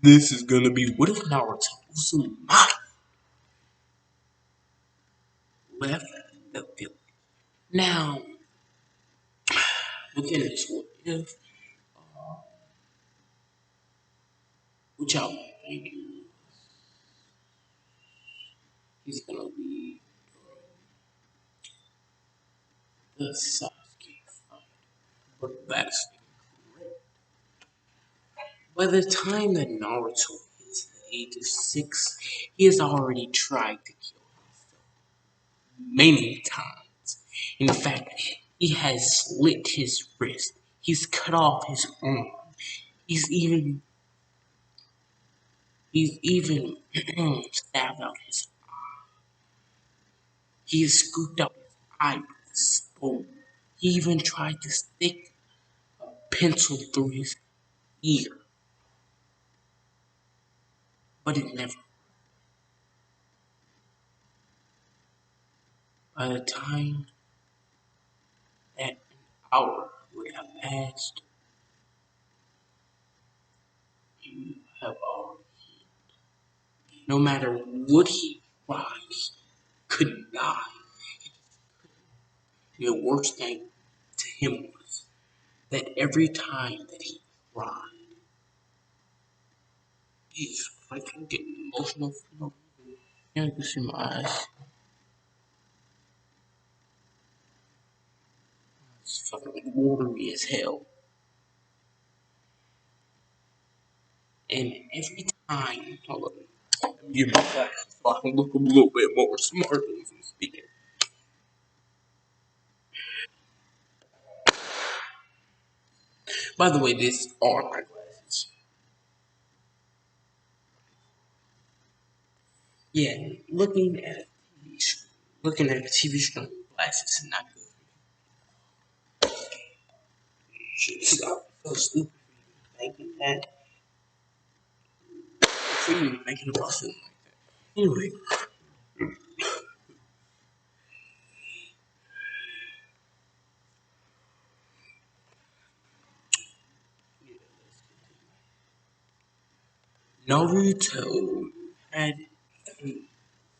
This is gonna be what if Naruto Uzumaki left the village? Now, within this what if, which I think he's gonna be the Sasuke fight. But that's incorrect. By the time that Naruto hits the age of 6, he has already tried to kill himself many times. In fact, he has slit his wrist. He's cut off his arm. He's even he's even stabbed out his eye. He has scooped out his eye with a spoon. He even tried to stick a pencil through his ear, but it never. By the time that an hour would have passed, you have already. No matter what he tries, could die. The worst thing to him was that every time that he cried, he's like getting emotional. Yeah, you can see my eyes. It's fucking watery as hell. And every time, hold on, let me give my glasses so I can look a little bit more smart as I'm speaking. By the way, these are my glasses. Yeah, looking at a TV show with glasses is not good. Shit, stop. So stupid for you thinking that. For you making a lawsuit like that. Anyway, Naruto had in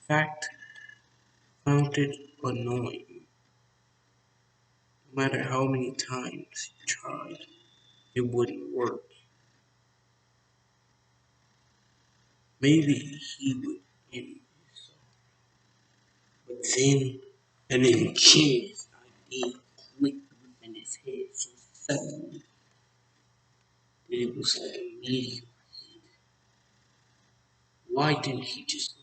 fact found it annoying. No matter how many times he tried, it wouldn't work. Maybe he would end his, but then an ingenious idea clicked within his head so suddenly that it was like a meteor. Why didn't he just?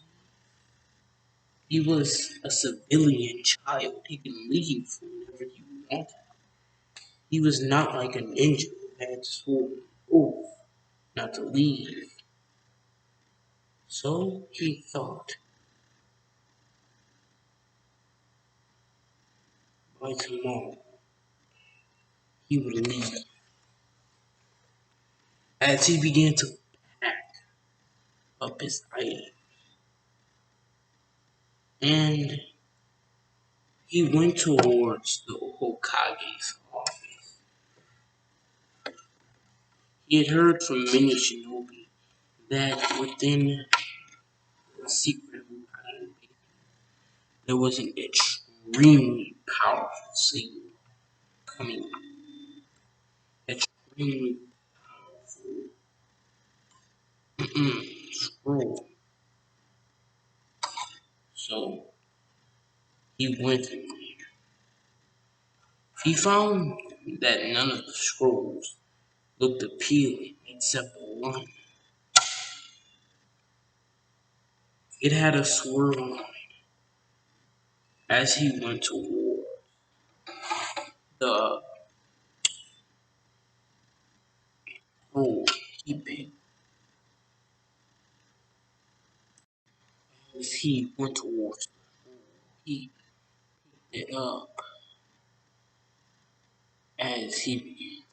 He was a civilian child. He can leave whenever he wanted. He was not like a ninja who had sworn an oath not to leave. So he thought, by tomorrow he would leave. As he began to pack up his items, and he went towards the Hokage's office. He had heard from many shinobi that within the secret Hokage there was an extremely powerful signal coming, extremely powerful scroll. So he went in there. He found that none of the scrolls looked appealing except one. It had a swirl on it as he went toward the scroll. He picked as he went towards the scroll. He picked it up as he began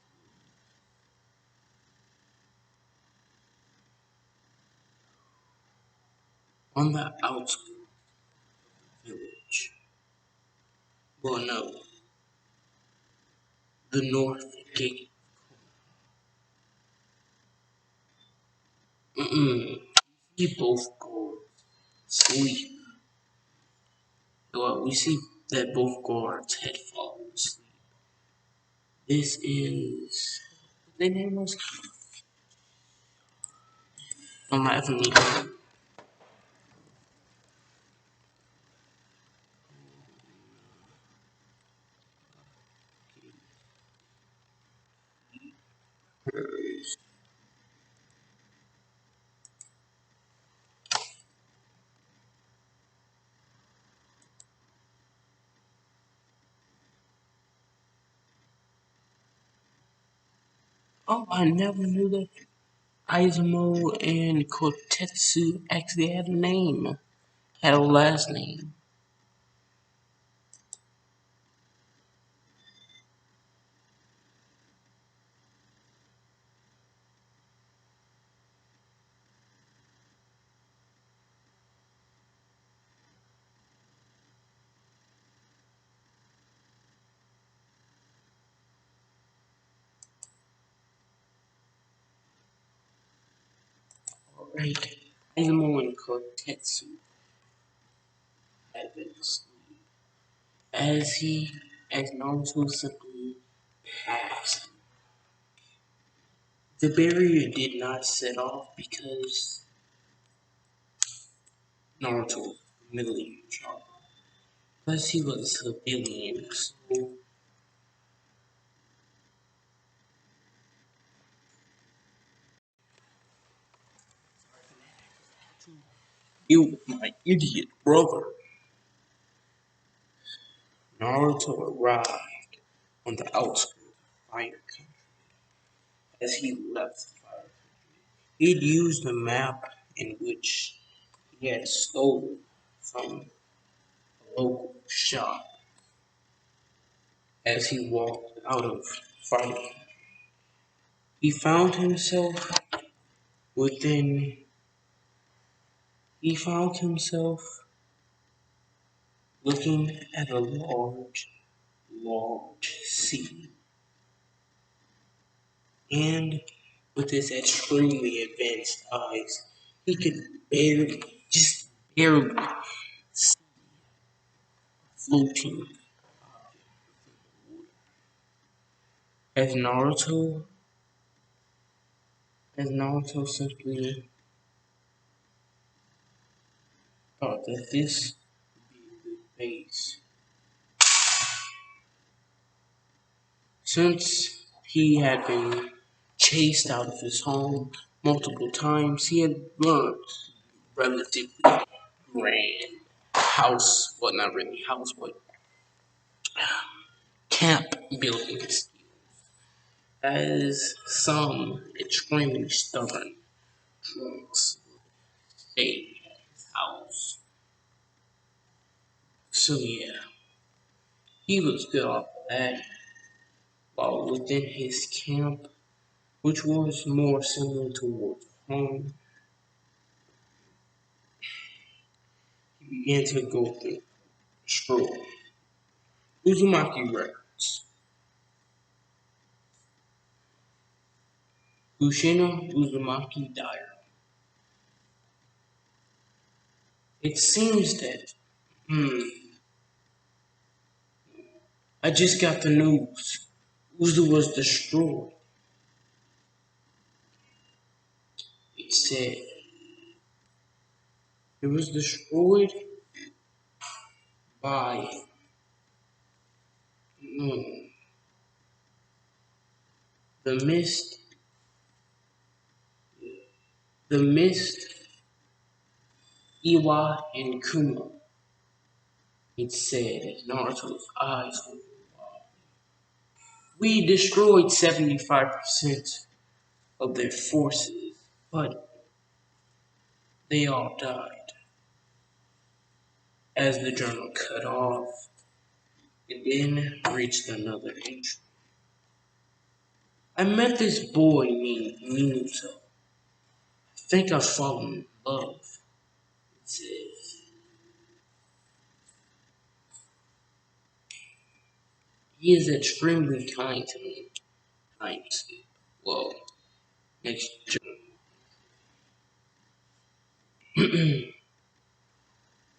on the outskirts of the village. Well, no, the north gate. Mm-mm. We both go sleep. Well, we see that both guards had fallen asleep. This is the name was on my FME. Oh, I never knew that Izumo and Kotetsu actually had a name, had a last name. Alright, Izumo and Kotetsu had been asleep. As he, as Naruto simply passed. The barrier did not set off because Naruto was familiar child. Plus he was a civilian, so you, my idiot brother. Naruto arrived on the outskirts of Fire Country as he left Fire. He'd used the map in which he had stolen from a local shop as he walked out of Fire. He found himself within he found himself looking at a large sea, and with his extremely advanced eyes, he could barely, just barely, see floating as Naruto simply thought that this would be a good base. Since he had been chased out of his home multiple times, he had learned relatively grand house, well, not really house, but camp buildings, as some extremely stubborn drunks stayed at his house. So yeah, he was good off of that, while within his camp, which was more similar towards home, he began to go through stroll. Uzumaki Records. Kushina Uzumaki died. It seems that, hmm, I just got the news. Uzu was destroyed. It said it was destroyed by mm, the mist, the mist, Iwa, and Kuma. It said as Naruto's eyes were we destroyed 75% of their forces, but they all died. As the journal cut off, it then reached another entry. I met this boy named Naruto. I think I've fallen in love. It says he is extremely kind to me. Kind. Well, next journal.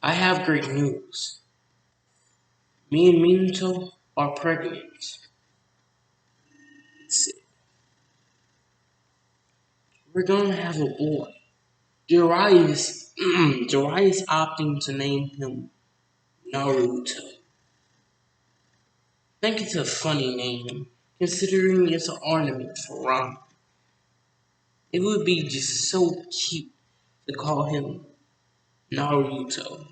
I have great news. Me and Minato are pregnant. It's, we're gonna have a boy. Jiraiya is opting to name him Naruto. I think it's a funny name, considering it's an ornament for Ram. It would be just so cute to call him Naruto.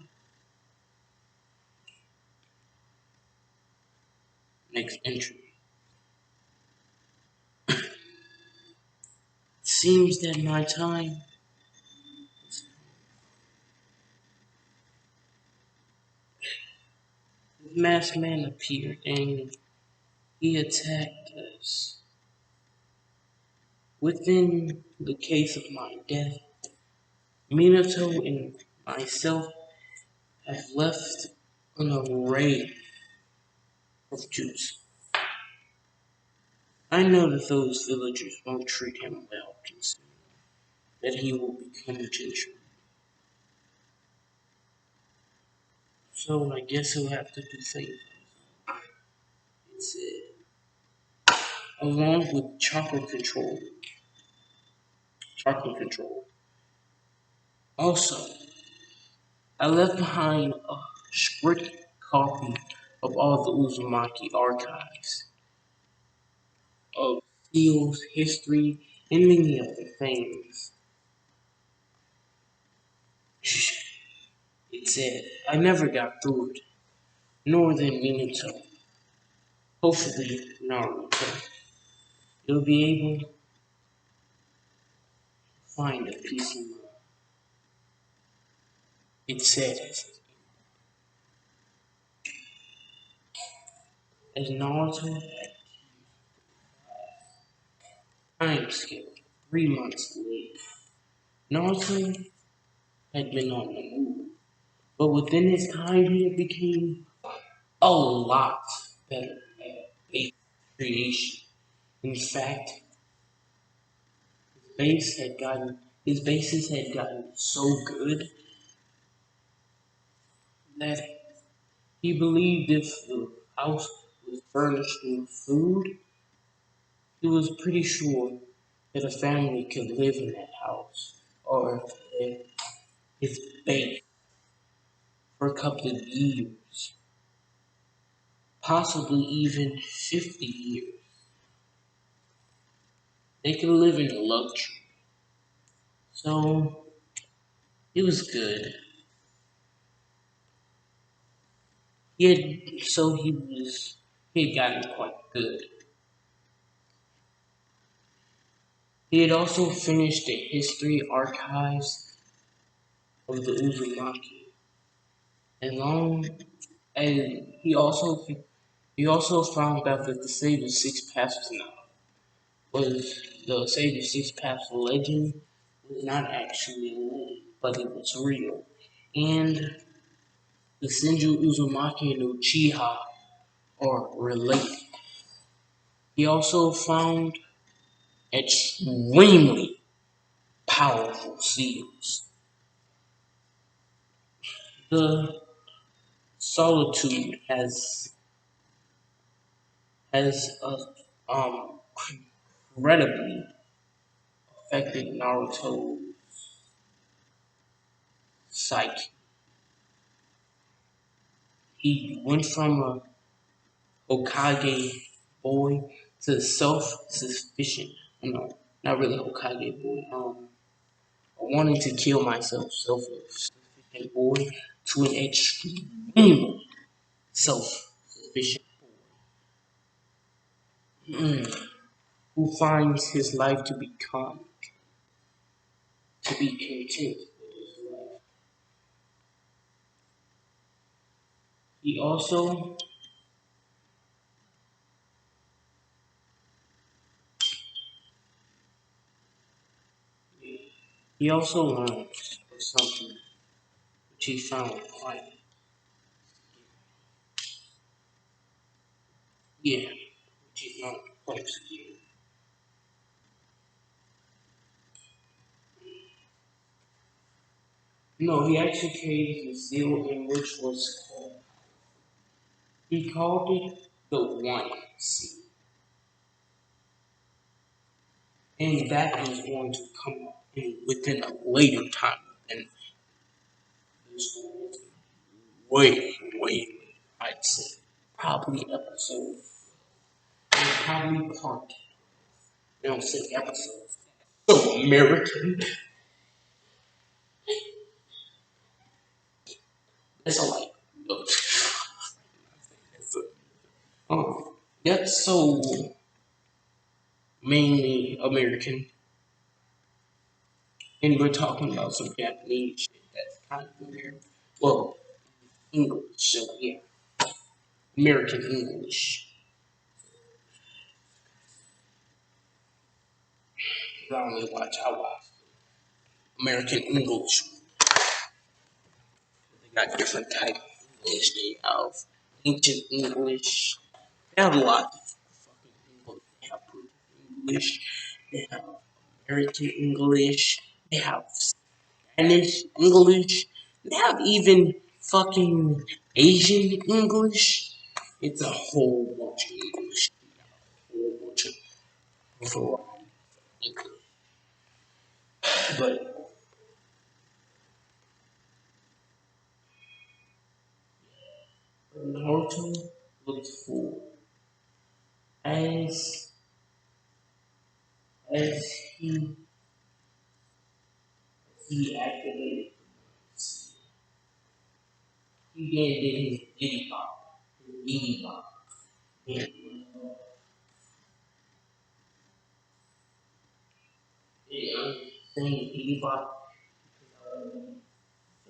Next entry. Seems that my time. The masked man appeared and he attacked us. Within the case of my death, Minato and myself have left an array of Jews. I know that those villagers won't treat him well, considering that he will become a Gentry. So I guess he'll have to do things. It's along with chakra control. Also, I left behind a strict copy of all the Uzumaki archives of seals, history, and many other things. It said I never got through it, nor did Minato. Hopefully, Naruto. You'll be able to find a peace of mind. It said as Naruto had time skip 3 months later. Naruto had been on the move, but within this time he had become a lot better at base creation. In fact, his bases had gotten so good that he believed if the house was furnished with food, he was pretty sure that a family could live in that house or in his base for a couple of years, possibly even 50 years. They could live in luxury. So it was good. He had gotten quite good. He had also finished the history archives of the Uzumaki, and long and he also found out that the Sage of Six Paths was the Sage of Six Paths legend was not actually a legend, but it was real. And the Senju Uzumaki and Uchiha are related. He also found extremely powerful seals. The solitude has incredibly affected Naruto's psyche. He went from a Hokage boy to self-sufficient. No, not really Hokage boy. Wanting to kill myself, self-sufficient boy, to an extremely self-sufficient boy, who finds his life to be calm, to be content with his life. He also he also learned something which he found quite yeah, which he found quite scary. No, he actually created a seal in which was called, he called it the One Seal. And that is going to come up within a later time than this one. Way, way, I'd say. Probably episode, probably part. They don't say episodes. So American. That's all like. That's so mainly American. And we're talking about some Japanese shit that's kind of weird. Well, English, so yeah. American English. I only I watch American English. They got different type of English. They have ancient English. They have a lot of fucking English. They have British English. They have American English. They have Spanish English. They have even fucking Asian English. It's a whole bunch of English. A whole bunch of variety of English. But Naruto looks full as as he activated. He then did his Diddy Bop. His Diddy Bop. And I'm saying Diddy Bop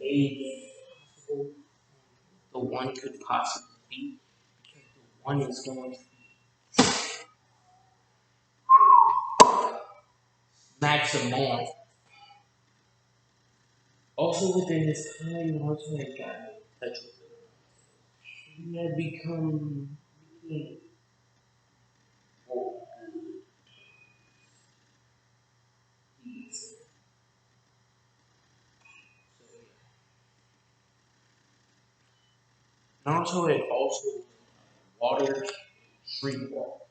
is possible the one could possibly be. Because the one is going to maximum. Also within this time, Naruto had gotten in touch with him. He had become more good. Naruto had also watered street walk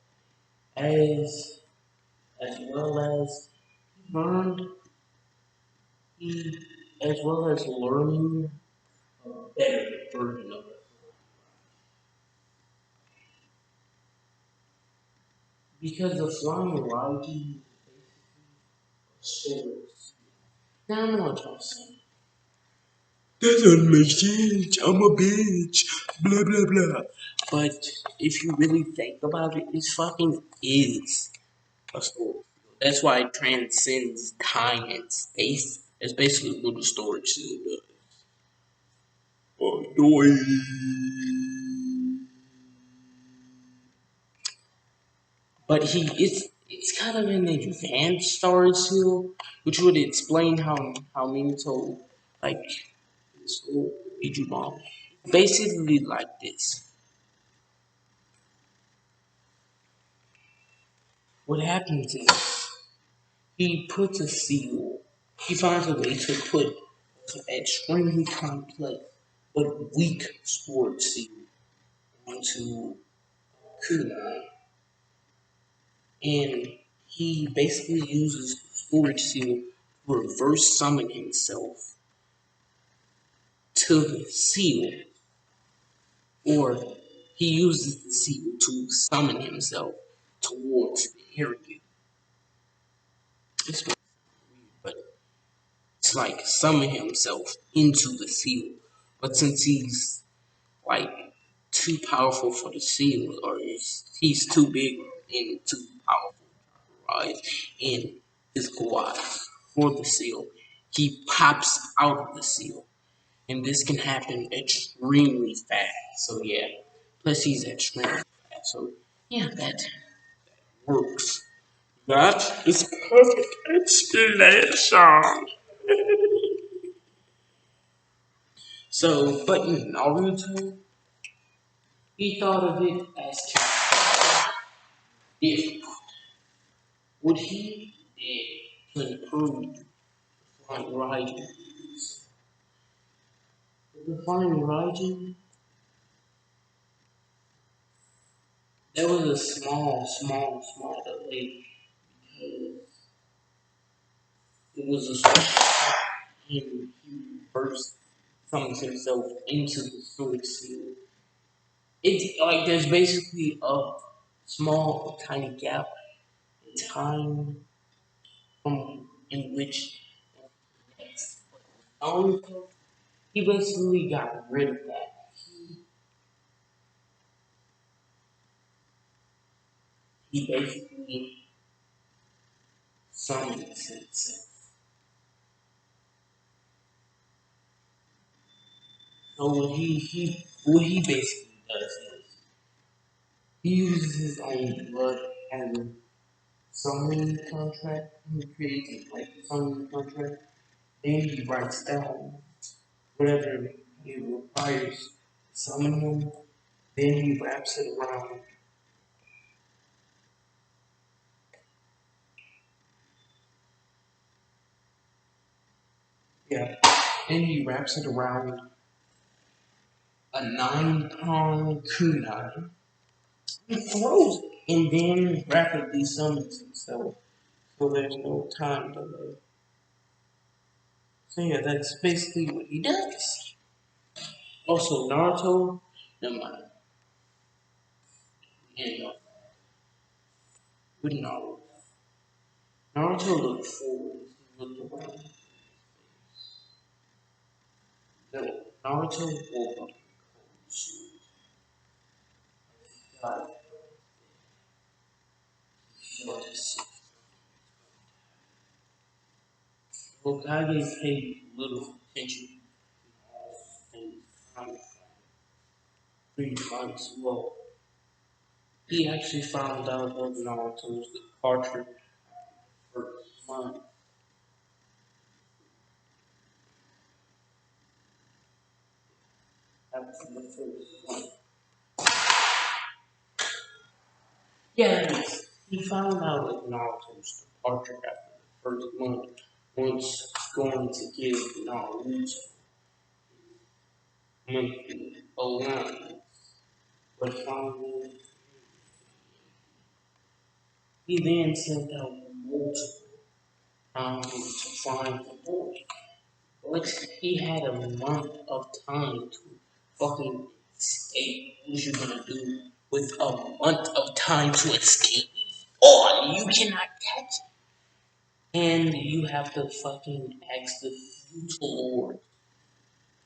as well as learned he as well as learning a better version of it. Because the flying Raiji stories. Now I know what y'all saying. That doesn't make sense. I'm a bitch. Blah blah blah. But if you really think about it, it fucking is a story. That's why it transcends time and space. That's basically what the story still does. But it's kind of an advanced story still, which would explain how Minato like this whole Ijuban. Basically like this. What happens is he puts a seal. He finds a way to put an extremely complex but weak sword seal onto Kunai, and he basically uses the storage seal to reverse summon himself to the seal, or he uses the seal to summon himself towards the area. It's weird, but it's like summon himself into the seal. But since he's like too powerful for the seal, or he's too big and too powerful to rise in physical wise for the seal, he pops out of the seal. And this can happen extremely fast. So yeah, plus he's extremely fast. So yeah, that works. That is perfect explanation. So, but in Naruto, he thought of it as different. What he did to improve on writing The funny Raiju, there was a small delay because it was a small and he first summons himself into the sword seal. It's like there's basically a small, tiny gap in time from in which Naruto, he basically got rid of that. He basically summoned himself. So what he basically does is he uses his own blood and summoning contract. He creates like a summoning contract. Then he writes down whatever he requires to summon him. Then he wraps it around. Yeah. Then he wraps it around a 9 prong kunai and throws it. And then rapidly summons himself. So there's no time delay. So yeah, that's basically what he does. Also, Naruto, never mind. And with Naruto, Naruto looked forward. He looked around. No, Naruto woke up God, he felt his Hokage paid little attention and found pretty months. Well, he actually found out of Naruto's departure for month after the first month. Yeah, he found out of Naruto's departure after the first month. Once going to give Naruto monthly allowance, but finally he then sent out multiple to find the boy. But he had a month of time to fucking escape. What you gonna do with a month of time to escape? Oh, you cannot catch it. And you have to fucking ask the feudal lord.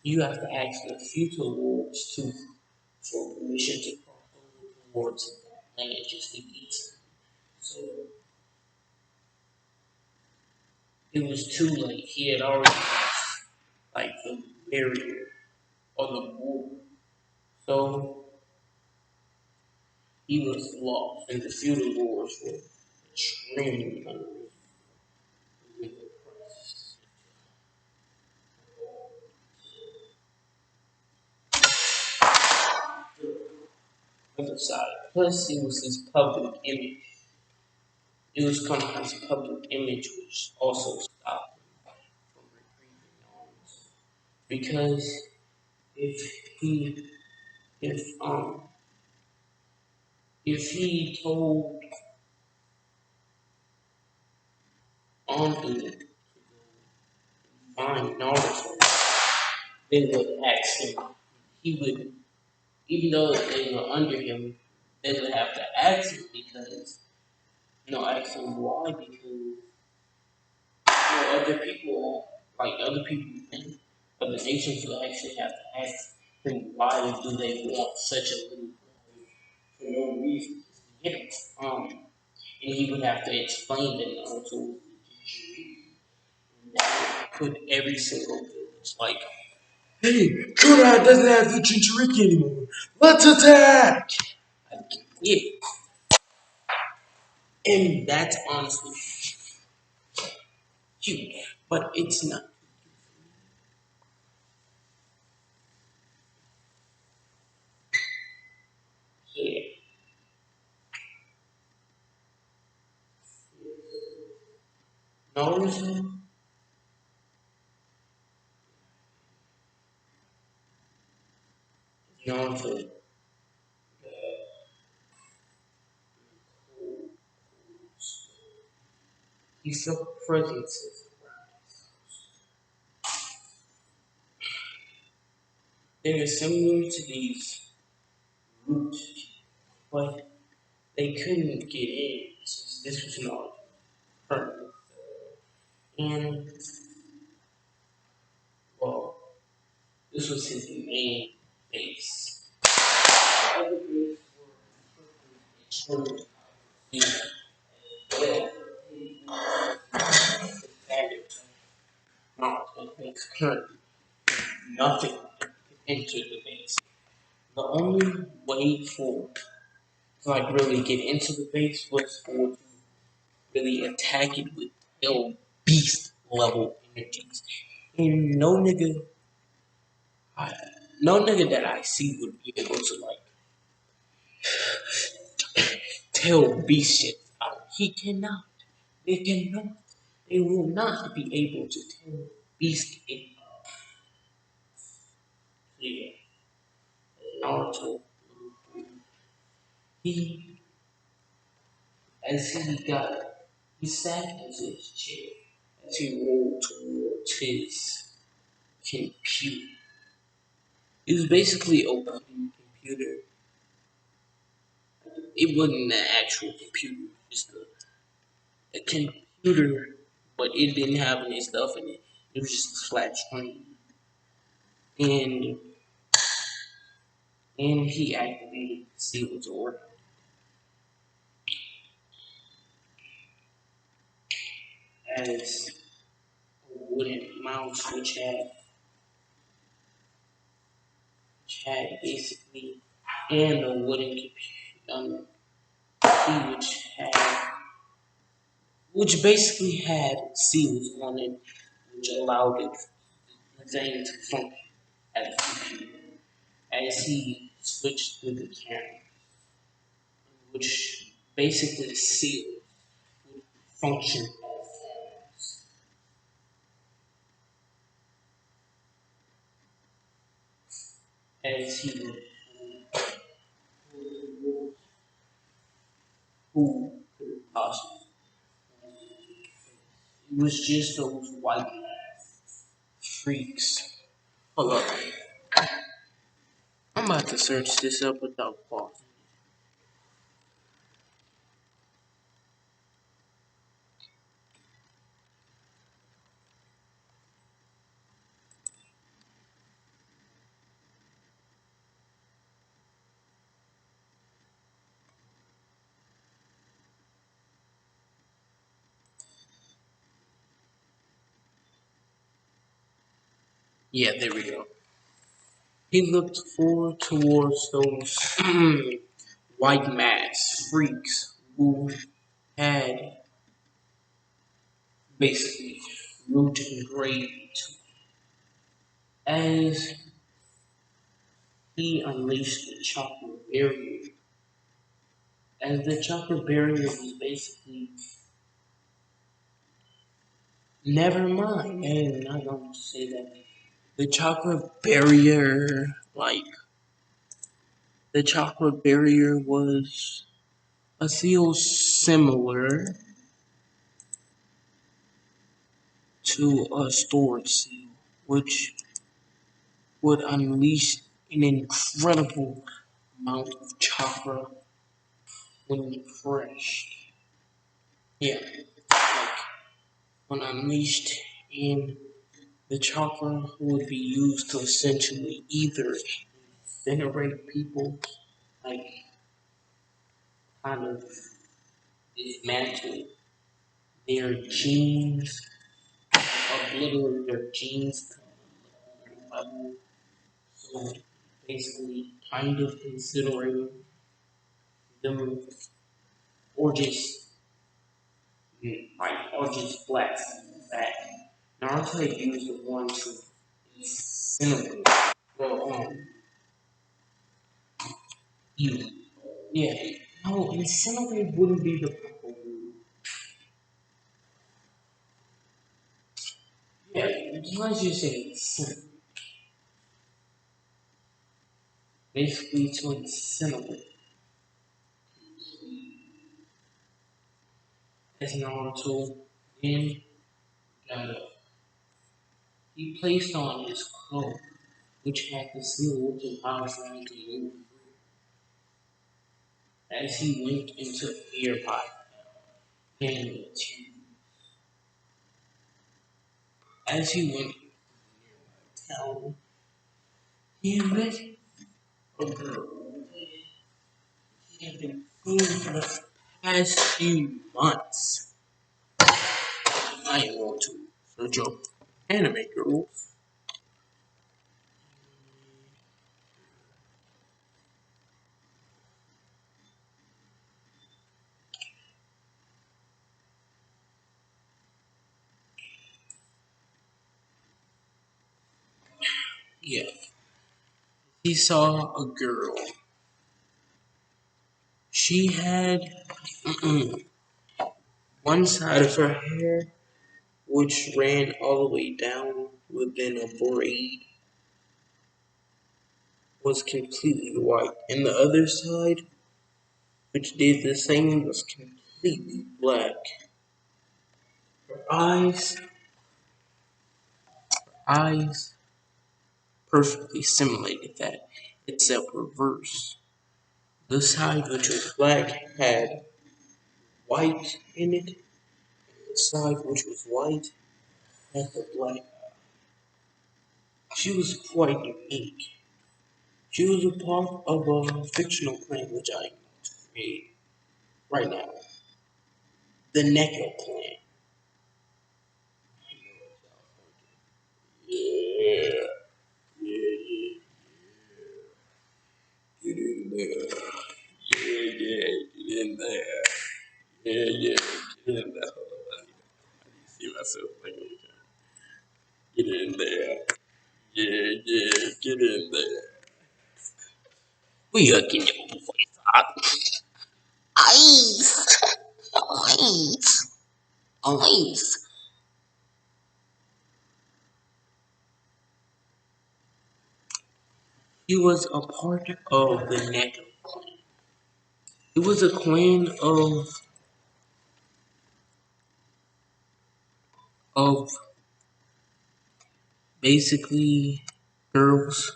You have to ask the feudal lords to for permission to cross over the lords of that land just to eat. So it was too late. He had already crossed like the barrier or the border. So he was lost, and the feudal lords were extremely hungry. Other side. Plus, it was his public image. It was kind of his public image, which also stopped him from retrieving arms. Because if he, if if he told Anthony to find Naruto, they would ask him. He would, even though they were under him, they would have to ask him because, ask him why because other people, like other people in other nations, will actually have to ask him why do they want such a little boy for no reason. You know, and he would have to explain that Naruto was that would put every single village like, hey, Kunai doesn't have the Jinchuriki anymore. Let's attack! Yeah, and that's honestly huge, but it's not. Yeah, Naruto He felt presences around his They were similar to these roots, but they couldn't get in since this was not permanent. And, well, this was his main base. The other bases were extremely well. Naruto makes currently nothing can enter the base. The only way for to like really get into the base was for to really attack it with hell beast level energies. And I, no nigga that I see would be able to like tell beast shit out. He cannot. They cannot. They will not be able to tell beast it out. So yeah, Naruto, he as he sat in his chair as he rolled towards his computer. It was basically open computer. It wasn't an actual computer, just a computer, but it didn't have any stuff in it. It was just a flat screen. And he activated the seal's order as a wooden mouse which had basically and a wooden key which basically had seals on it, which allowed it the thing to function as a computer. As he switched to the camera, which basically sealed would function as he would who could possibly. It was just those white freaks. Hold up. I'm about to search this up without pausing. Yeah, there we go. He looked forward towards those white mass freaks who had basically root engraved as he unleashed the chocolate barrier. As the chocolate barrier was basically never mind. I'm not going to say that. The chocolate barrier, like the chocolate barrier was a seal similar to a storage seal, which would unleash an incredible amount of chakra when fresh. Yeah, like when unleashed, and the chakra would be used to essentially either incinerate people, like kind of dismantle their genes, obliterate their genes to a level. So basically, kind of considering them, or just or just blacks that Naruto used the one to incinerate. Well, you, yeah, no, incinerate wouldn't be the proper word. Yeah, let's just say incinerate. Basically, to incinerate as Naruto Then got up. He placed on his cloak, which had the seal to allow for him to move as he went into the nearby canyon. As he went town, he met a girl he had been seeing for the past few months. I am going to search up anime girls. Yeah, he saw a girl. She had one side of her hair, which ran all the way down within a braid, was completely white, and the other side, which did the same, was completely black. Her eyes perfectly simulated that, except reverse. The side which was black had white in it. The side which was white had the black. She was quite unique. She was a part of a fictional clan which I am going to create right now. The Neko clan. Yeah, yeah, get in there. Yeah, get in there. Yeah, get in there. Hold on, I need to see myself like okay. Get in there. Get in there. We are getting your voice out. Ice! Ice! Ice! He was a part of the Neko clan. It was a clan of basically girls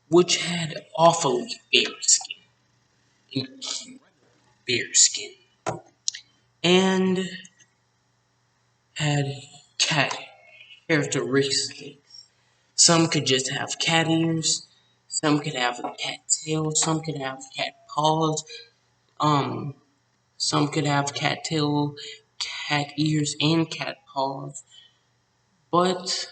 which had awfully fair skin, incredible fair skin, and had cat characteristics. Some could just have cat ears, some could have a cat tail, some could have cat paws, um, some could have cat tail, cat ears, and cat paws, but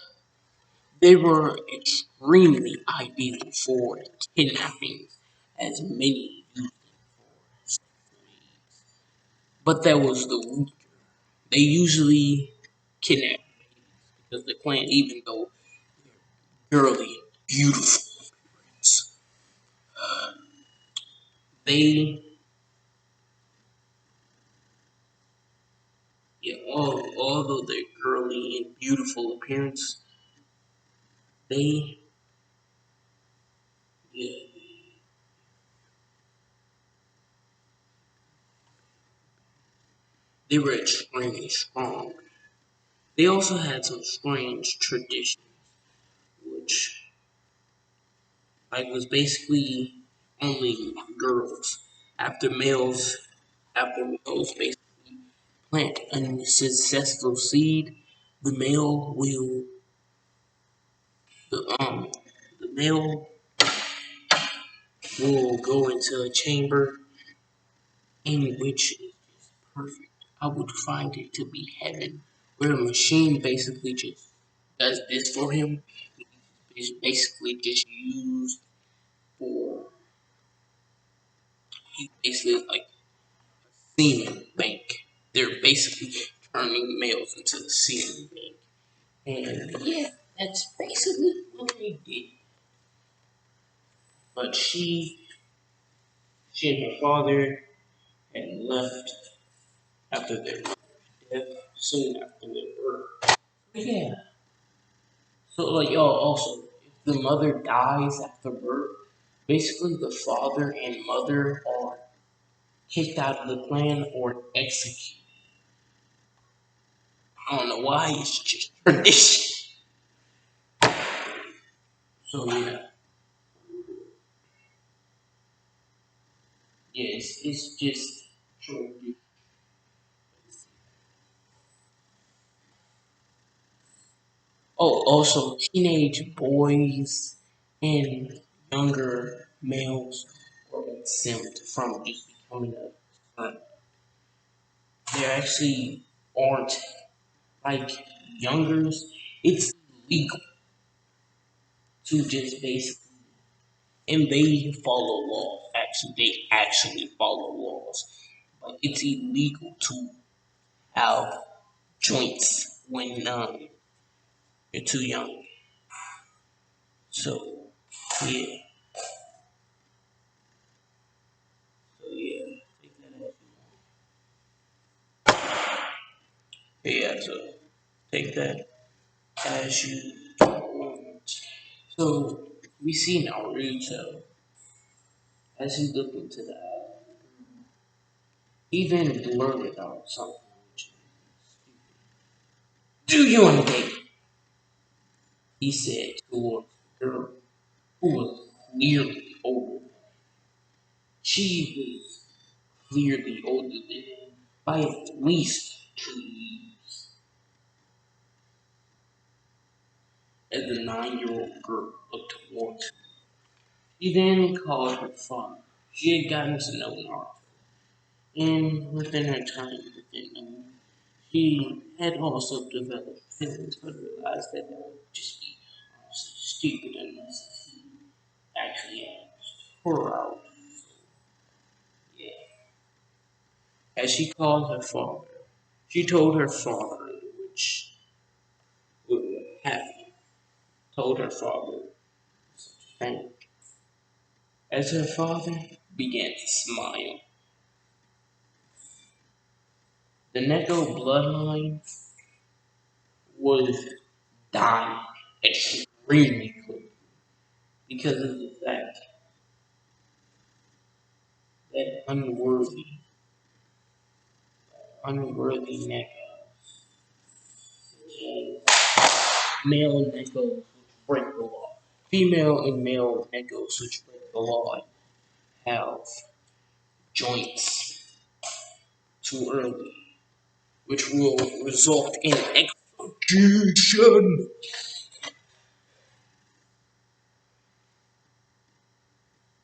they were extremely ideal for kidnapping, as many used for. But that was the weaker. They usually kidnap because the clan, even though girly, beautiful, they yeah, although they're girly and beautiful appearance, they yeah, they were extremely strong. They also had some strange traditions, which like was basically only girls. After males, after males basically plant a successful seed, the male will the um the male will go into a chamber in which is just perfect. I would find it to be heaven, where a machine basically just does this for him. It's basically just used for he's basically like semen bank. They're basically turning males into the semen bank. And yeah, that's basically what they did. But she and her father had left after their death, soon after their birth. But yeah, so like y'all also, if the mother dies after birth, basically the father and mother are kicked out of the clan or executed. I don't know why, it's just tradition. So yeah, yes, it's just tradition. Oh, also teenage boys and younger males are exempt from just becoming a son. They actually aren't like youngers. It's legal to just basically, and they follow laws. Actually, they actually follow laws, but it's illegal to have joints when you're too young. So yeah, so yeah, take that as yeah, so take that as you want. So we see Naruto as he looked into that. He then blurted out something. Which, do you want to date? He said towards the girl who was clearly older. She was clearly older than him by at least 2 years. As the 9-year-old girl looked towards him, she then called her father. She had gotten to know Naruto, and within her time within him, she had also developed feelings, but realized that that would just be stupid unless he actually asked her out. Yeah. As she called her father, she told her father, which happy, told her father thank. As her father began to smile, the Neko bloodline was dying extremely quickly because of the fact that unworthy Nekos, male Nekos which break the law, female and male Nekos which break the law have joints too early, which will result in execution.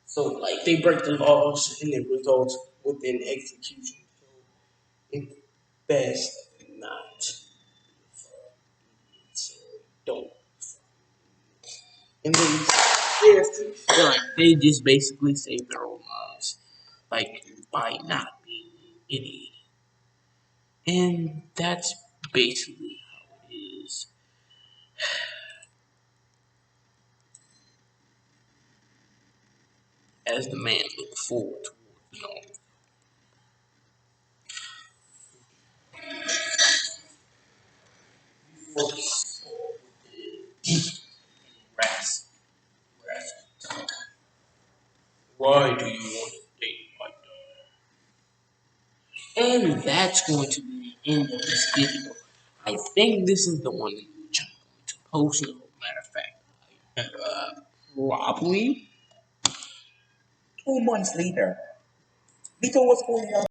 So, like, they break the laws and it results within execution. So, it's best not. So, don't. And then, they just basically save their own lives, like, by not being an idiot. And that's basically how it is. As the man looked forward towards deep rest. Why do you want to date my daughter? And that's going to be the end of this video. I think this is the one which I'm going to post. No matter of fact, probably 2 months later. Because what's going on?